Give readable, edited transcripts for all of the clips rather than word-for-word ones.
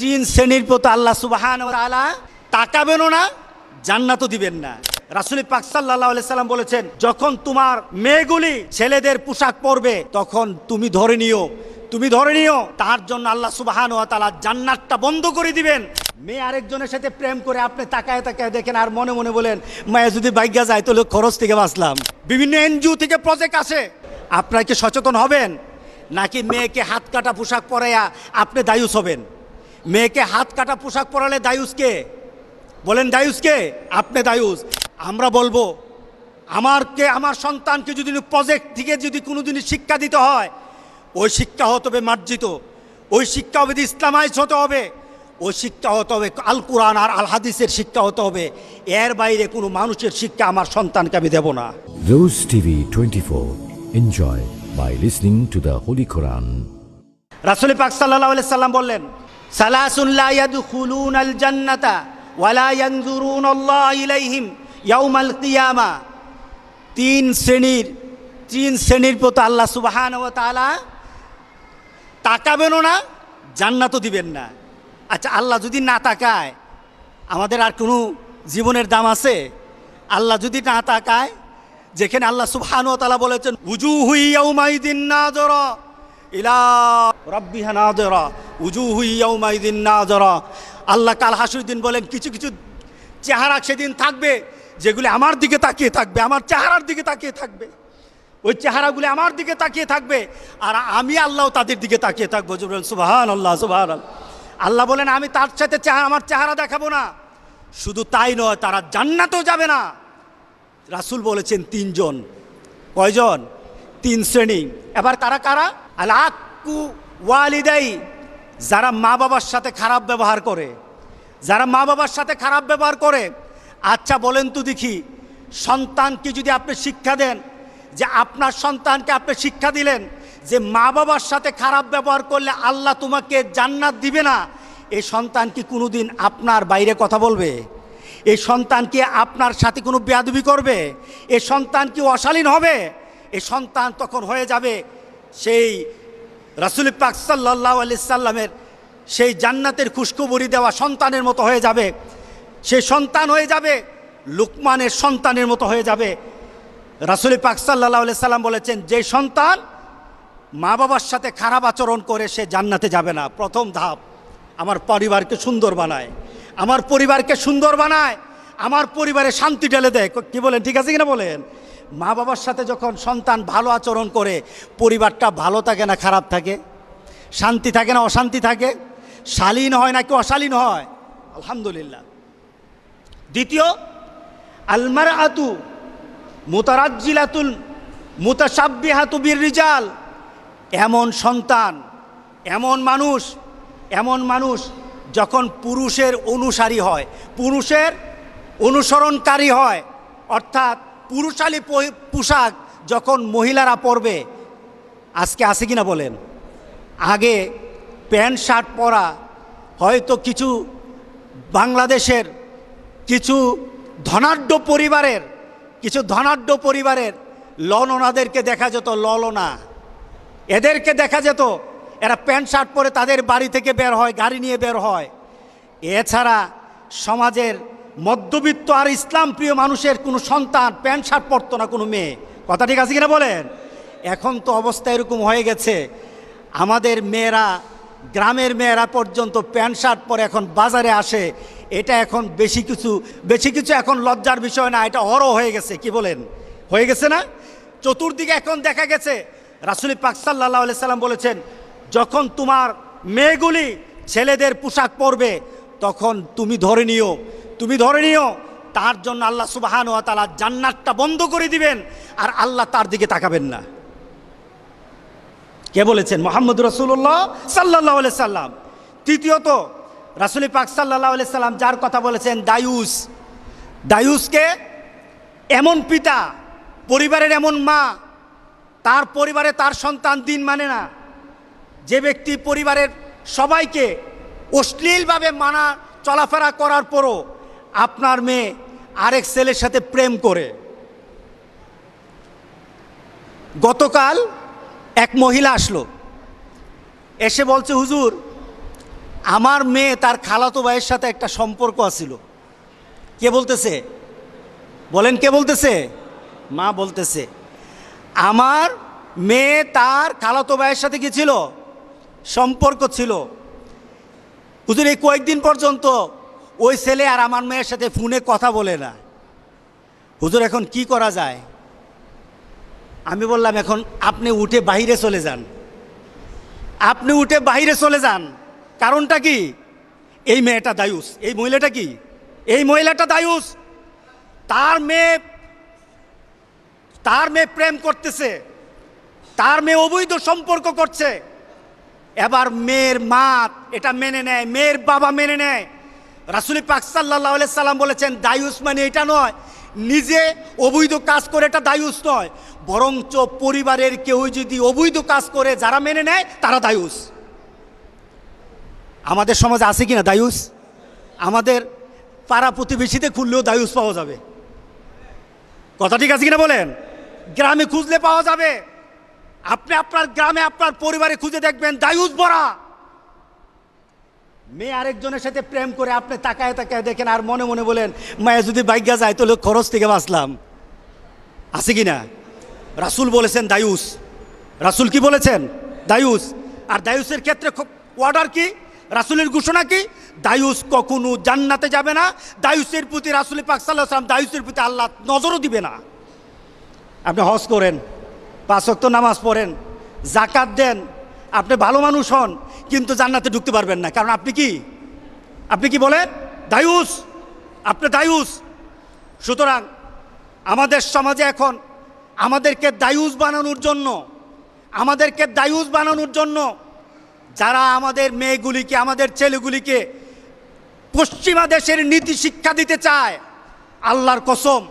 তিন শ্রেণীর প্রতি আল্লাহ সুবহানাহু ওয়া তাআলা তাকাবেনও না, জান্নাতও দিবেন না। রাসূল পাক সাল্লাল্লাহু আলাইহি সাল্লাম বলেছেন, যখন তোমার মেয়েগুলি ছেলেদের পোশাক পরবে তখন তুমি ধরে নিও তার জন্য আল্লাহ সুবহানাহু ওয়া তাআলা জান্নাতটা বন্ধ করে দিবেন। মেয়ে আরেকজনের সাথে প্রেম করে আপনি তাকায় দেখেন আর মনে মনে বলেন, মায়া যদি বাইগা যায় তাহলে খরচ থেকে বাঁচলাম। বিভিন্ন এনজিও থেকে প্রজেক্ট আসে, আপনারা কি সচেতন হবেন? নাকি মেয়েকে হাত কাটা পোশাক পরাইয়া আপনি দায়ুস হবেন? মেয়েকে হাত কাটা পোশাক পরালে দায়ুসকে বলেন, দায়ুসকে আপনি দায়ুস। আমরা বলবো, আমার সন্তানকে যদি প্রজেক্ট থেকে যদি কোনোদিনই শিক্ষা দিতে হয়, ওই শিক্ষা হতে হবে মার্জিত, ওই শিক্ষা হবে ইসলামাইজ হতে হবে, ওই শিক্ষা হতে হবে আল কোরআন আর আল হাদিসের শিক্ষা হতে হবে। এর বাইরে কোনো মানুষের শিক্ষা আমার সন্তানকে আমি দেব না। Rose TV 24. Enjoy by listening to the Holy Quran. রাসূল পাক সাল্লাল্লাহু আলাইহি সাল্লাম বললেন, সালাসুন লা ইয়াদখুলুনাল জান্নাতা ওয়া লা ইয়ানজুরুনাল্লাহু ইলাইহিম ইয়াউমাল কিয়ামা। তিন শ্রেণীর প্রতি আল্লাহ সুবহানাহু ওয়া তাআলা তাকাবেনও না, জান্নাতও দিবেন না। আচ্ছা, আল্লাহ যদি না তাকায় আমাদের আর কোনো জীবনের দাম আছে? আল্লাহ যদি না তাকায়, যেখানে আল্লাহ সুবহানাহু ওয়া তাআলা বলেছেন, উজুহু ইয়াউমাইদিন নাযরা ইলা রাব্বিহা নাযরা, উজুহু ইয়াউমাইদিন নাযরা। আল্লাহ কাল হাসরের দিন বলেন, কিছু কিছু চেহারা সেদিন থাকবে যেগুলি আমার দিকে তাকিয়ে থাকবে, আমার চেহারার দিকে তাকিয়ে থাকবে। ওই চেহারাগুলি আমার দিকে তাকিয়ে থাকবে আর আমি আল্লাহ তাদের দিকে তাকিয়ে থাকবো। সুবহানাল্লাহ, সুবহানাল্লাহ। আল্লাহ বলেন, আমি তার সাথে আমার চেহারা দেখাবো না। শুধু তাই নয়, তারা জান্নাতেও যাবে না। রাসূল বলেছেন তিনজন। কয়জন? তিন শ্রেণী। এবার কারা কারা? আল আক্কু ওয়ালিদাই, যারা মা বাবার সাথে খারাপ ব্যবহার করে, যারা মা বাবার সাথে খারাপ ব্যবহার করে। আচ্ছা বলেন তো দেখি, সন্তানকে যদি আপনি শিক্ষা দেন, যে আপনার সন্তানকে আপনি শিক্ষা দিলেন যে মা বাবার সাথে খারাপ ব্যবহার করলে আল্লাহ তোমাকে জান্নাত দিবে না, এই সন্তান কি কোনোদিন আপনার বাইরে কথা বলবে? এই সন্তান কি আপনার সাথে কোনো বেয়াদবি করবে? এই সন্তান কি অশালীন হবে? এই সন্তান তখন হয়ে যাবে সেই রাসূল পাক সাল্লাল্লাহু আলাইহি সাল্লামের সেই জান্নাতের খুশখবরি দেওয়া সন্তানের মতো হয়ে যাবে। সেই সন্তান হয়ে যাবে লুকমানের সন্তানের মতো হয়ে যাবে। রাসূল পাক সাল্লাল্লাহু আলাইহি সাল্লাম বলেছেন, যে সন্তান মা বাবার সাথে খারাপ আচরণ করে সে জান্নাতে যাবে না। প্রথম ধাপ, আমার পরিবারকে সুন্দর বানায়, আমার পরিবারকে সুন্দর বানায়, আমার পরিবারে শান্তি ঢেলে দেয়। কি বলেন, ঠিক আছে কিনা বলেন? মা বাবার সাথে যখন সন্তান ভালো আচরণ করে, পরিবারটা ভালো থাকে না খারাপ থাকে? শান্তি থাকে না অশান্তি থাকে? শালীন হয় নাকি অশালীন হয়? আলহামদুলিল্লাহ। দ্বিতীয়, আল মারআতু মুতারাজ্জিলাতুল মুতাশাব্বিহাতু বিররিজাল। এমন সন্তান, এমন মানুষ যখন পুরুষের অনুসারী হয়, পুরুষের অনুসরণকারী হয়, অর্থাৎ পুরুষালী পোশাক যখন মহিলারা পরবে। আজকে আছে কিনা বলেন? আগে প্যান্ট শার্ট পরা হয়তো কিছু বাংলাদেশের কিছু ধনাঢ্য পরিবারের ললনাদেরকে দেখা যেত, ললনা এদেরকে দেখা যেত, এরা প্যান্ট শার্ট পরে তাদের বাড়ি থেকে বের হয়, গাড়ি নিয়ে বের হয়। এছাড়া সমাজের মধ্যবিত্ত আর ইসলাম প্রিয় মানুষের কোনো সন্তান প্যান্ট শার্ট পরতো না, কোনো মেয়ে। কথা ঠিক আছে কিনা বলেন? এখন তো অবস্থা এরকম হয়ে গেছে, আমাদের মেয়েরা, গ্রামের মেয়েরা পর্যন্ত প্যান্ট শার্ট পরে এখন বাজারে আসে। এটা এখন বেশি কিছু এখন লজ্জার বিষয় না, এটা অরো হয়ে গেছে। কি বলেন, হয়ে গেছে না? চতুর্দিকে এখন দেখা গেছে। রাসূল পাক সাল্লাল্লাহু আলাইহি সাল্লাম বলেছেন, যখন তোমার মেয়েগুলি ছেলেদের পোশাক পরবে তখন তুমি ধরে নিও তার জন্য আল্লাহ সুবহানাহু ওয়া তাআলা জান্নাতটা বন্ধ করে দিবেন আর আল্লাহ তার দিকে তাকাবেন না। কে বলেছেন? মুহাম্মদ রাসূলুল্লাহ সাল্লাল্লাহু আলাইহি সাল্লাম। তৃতীয়ত, রাসূল পাক সাল্লাল্লাহু আলাইহি সাল্লাম যার কথা বলেছেন, দায়ুসকে এমন পিতা, পরিবারের এমন মা, তার পরিবারে তার সন্তান দিন মানে না, যে ব্যক্তি পরিবারের সবাইকে অশ্লীলভাবে মানা চলাফেরা করার পরও আপনার মেয়ে আরেক ছেলের সাথে প্রেম করে। গতকাল এক মহিলা আসলো, এসে বলছে, হুজুর আমার মেয়ে তার খালাতো ভাইয়ের সাথে একটা সম্পর্ক আছিল। কে বলতেছে? বলেন, কে বলতেছে? মা বলতেছে আমার মেয়ে তার খালাতো ভাইয়ের সাথে কি ছিল? সম্পর্ক ছিল। হুজুর, এই কয়েকদিন পর্যন্ত ওই ছেলে আর আমার মেয়ের সাথে ফোনে কথা বলে না। হুজুর, এখন কি করা যায়? আমি বললাম, এখন আপনি উঠে বাইরে চলে যান, আপনি উঠে বাইরে চলে যান। কারণটা কি? এই মেয়েটা দায়ুস, এই মহিলাটা কি? এই মহিলাটা দায়ুস। তার মেয়ে প্রেম করতেছে, তার মেয়ে অবৈধ সম্পর্ক করছে। এবার মেয়ের মা এটা মেনে নেয়, মেয়ের বাবা মেনে নেয়। রাসূল পাক সাল্লাল্লাহু আলাইহি সাল্লাম বলেছেন, দায়ুস মানে এটা নয় নিজে অবৈধ কাজ করে, এটা দায়ুস নয়, বরঞ্চ পরিবারের কেউ যদি অবৈধ কাজ করে যারা মেনে নেয় তারা দায়ুস। আমাদের সমাজে আছে কিনা দায়ুস? আমাদের পাড়া প্রতিবেশীতে খুললেও দায়ুস পাওয়া যাবে। কথা ঠিক আছে কিনা বলেন? গ্রামে খুঁজলে পাওয়া যাবে। আপনি আপনার গ্রামে আপনার পরিবারে খুঁজে দেখবেন দায়ুস ভরা। মেয়ে আরেকজনের সাথে প্রেম করে আপনি তাকায় তাকায় দেখেন আর মনে মনে বলেন, মায়া যদি বাইগা যায় তাহলে খরচ থেকে বাঁচলাম। আছে কিনা? রাসূল বলেছেন দায়ুস। রাসূল কি বলেছেন? দায়ুস। আর দায়ুসের ক্ষেত্রে অর্ডার কি? রাসূলের ঘোষণা কি? দায়ুস কখনো জান্নাতে যাবে না। দায়ুসের প্রতি রাসূল পাক সাল্লাল্লাহু আলাইহি ওয়াসাল্লাম, দায়ুসের প্রতি আল্লাহ নজরও দিবে না। আপনি হজ করেন, 5 ওয়াক্ত নামাজ পড়েন, যাকাত দেন, আপনি ভালো মানুষ হন, কিন্তু জান্নাতে ঢুকতে পারবেন না। কারণ আপনি কি? আপনি কি বলেন? দায়ুস। আপনি দায়ুস। সুতরাং আমাদের সমাজে এখন আমাদেরকে দায়ুস বানানোর জন্য যারা আমাদের মেয়েগুলিকে, আমাদের ছেলেগুলিকে পশ্চিমা দেশের নীতি শিক্ষা দিতে চায়, আল্লাহর কসম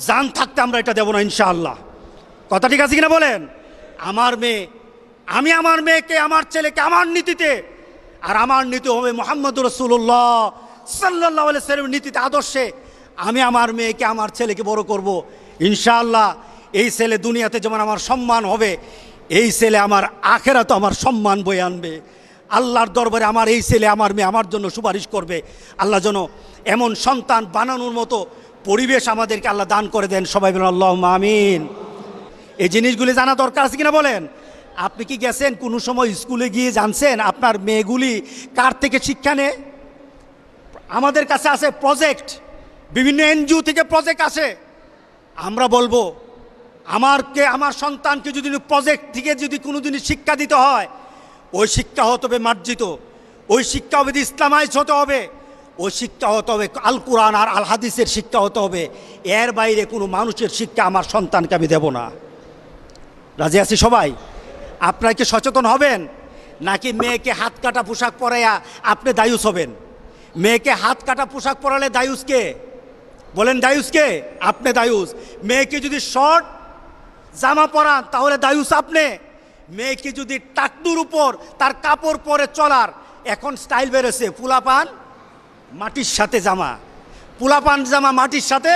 জান থাকতে আমরা এটা দেব না ইনশাআল্লাহ। কথা ঠিক আছে কিনা বলেন? আমার মেয়ে, আমি আমার মেয়েকে, আমার ছেলেকে আমার নীতিতে, আর আমার নীতি হবে মুহাম্মদুর রাসূলুল্লাহ সাল্লাল্লাহু আলাইহি ওয়াসাল্লামের নীতিতে, আদর্শে আমি আমার মেয়েকে, আমার ছেলেকে বড় করব ইনশাআল্লাহ। এই ছেলে দুনিয়াতে যেমন আমার সম্মান হবে, এই ছেলে আমার আখেরাতে আমার সম্মান বয়ে আনবে। আল্লাহর দরবারে আমার এই ছেলে, আমার মেয়ে আমার জন্য সুপারিশ করবে। আল্লাহ যেন এমন সন্তান বানানোর মতো পরিবেশ আমাদেরকে আল্লাহ দান করে দেন। সবাই বলেন আল্লাহুম্মা আমিন। এই জিনিসগুলি জানা দরকার আছে কিনা বলেন? আপনি কি গেছেন কোনো সময় স্কুলে গিয়ে জানছেন আপনার মেয়েগুলি কার থেকে শিক্ষা নেয়? আমাদের কাছে আছে প্রজেক্ট, বিভিন্ন এনজিও থেকে প্রজেক্ট আসে। আমরা বলবো আমার সন্তানকে যদি প্রজেক্ট থেকে যদি কোনো দিনই শিক্ষা দিতে হয়, ওই শিক্ষা হতে হবে মার্জিত, ওই শিক্ষা হবে ইসলামাইজ হতে হবে, ওই শিক্ষা হতে হবে আল কোরআন আর আল হাদিসের শিক্ষা হতে হবে। এর বাইরে কোনো মানুষের শিক্ষা আমার সন্তানকে আমি দেব না। রাজি আছি সবাই? আপনারা কি সচেতন হবেন? নাকি মেয়েকে হাত কাটা পোশাক পরাইয়া আপনি দায়ুস হবেন? মেয়েকে হাত কাটা পোশাক পরালে দায়ুসকে? বলেন দায়ুসকে? আপনি দায়ুস। মেয়েকে যদি শর্ট জামা পরান তাহলে দায়ুস আপনি। মেয়েকে যদি টাকনুর উপর তার কাপড় পরে চলার, এখন স্টাইল বেরোছে, পুলাপান মাটির সাথে জামা, পুলাপান জামা মাটির সাথে,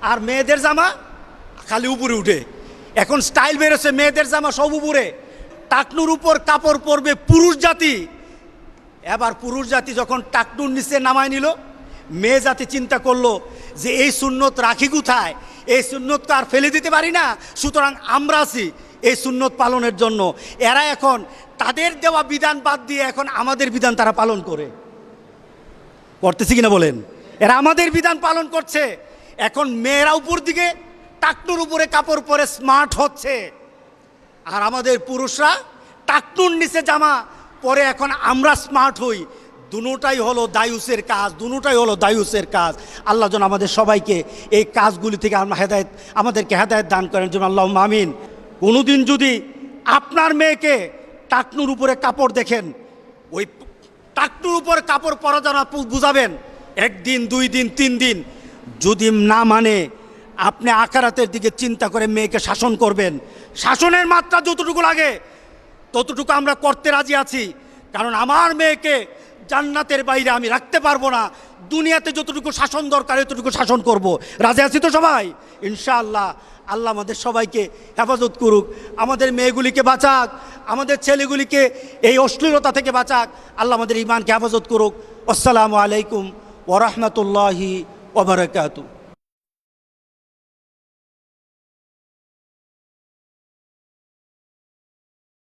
আর মেয়েদের জামা খালি উপরে উঠে। এখন স্টাইল বেরোছে, মেয়েদের জামা সব উপরে, টাকনুর উপর কাপড় পরবে পুরুষ জাতি। এবার পুরুষ জাতি যখন টাকনুর নিচে নামায় নিল, মেয়ে জাতি চিন্তা করলো যে এই সুন্নত রাখি কোথায়, এই সুন্নত তো আর ফেলে দিতে পারি না, সুতরাং আমরা আছি এই সুন্নত পালনের জন্য। এরা এখন তাদের দেওয়া বিধান বাদ দিয়ে এখন আমাদের বিধান তারা পালন করতেছে কিনা বলেন? এরা আমাদের বিধান পালন করছে। এখন মেয়েরা উপর দিকে টাকনুর উপরে কাপড় পরে স্মার্ট হচ্ছে, আর আমাদের পুরুষরা টাকনুর নিচে জামা পরে এখন আমরা স্মার্ট হই। দুটোটাই হলো দায়ুসের কাজ, দুটোটাই হলো দায়ুসের কাজ। আল্লাহ যেন আমাদের সবাইকে এই কাজগুলি থেকে আমাদেরকে হেদায়েত দান করেন যেন, আল্লাহুম্মা আমিন। কোনোদিন যদি আপনার মেয়েকে টাকনুর উপরে কাপড় দেখেন, ওই টাকনুর উপরে কাপড় পরা যেন বুঝাবেন, 1 দিন 2 দিন 3 দিন, যদি না মানে আপনি আখিরাতের দিকে চিন্তা করে মেয়েকে শাসন করবেন। শাসনের মাত্রা যতটুকু লাগে ততটুকু আমরা করতে রাজি আছি। কারণ আমার মেয়েকে জান্নাতের বাইরে আমি রাখতে পারবো না। দুনিয়াতে যতটুকু শাসন দরকার এতটুকু শাসন করব। রাজি আছি তো সবাই? ইনশাআল্লাহ। আল্লাহ আমাদের সবাইকে হেফাজত করুক, আমাদের মেয়েগুলিকে বাঁচাক, আমাদের ছেলেগুলিকে এই অশ্লীলতা থেকে বাঁচাক। আল্লাহ আমাদের ঈমানকে হেফাজত করুক। আসসালামু আলাইকুম ওয়া রাহমাতুল্লাহি ওয়া বারাকাতুহু।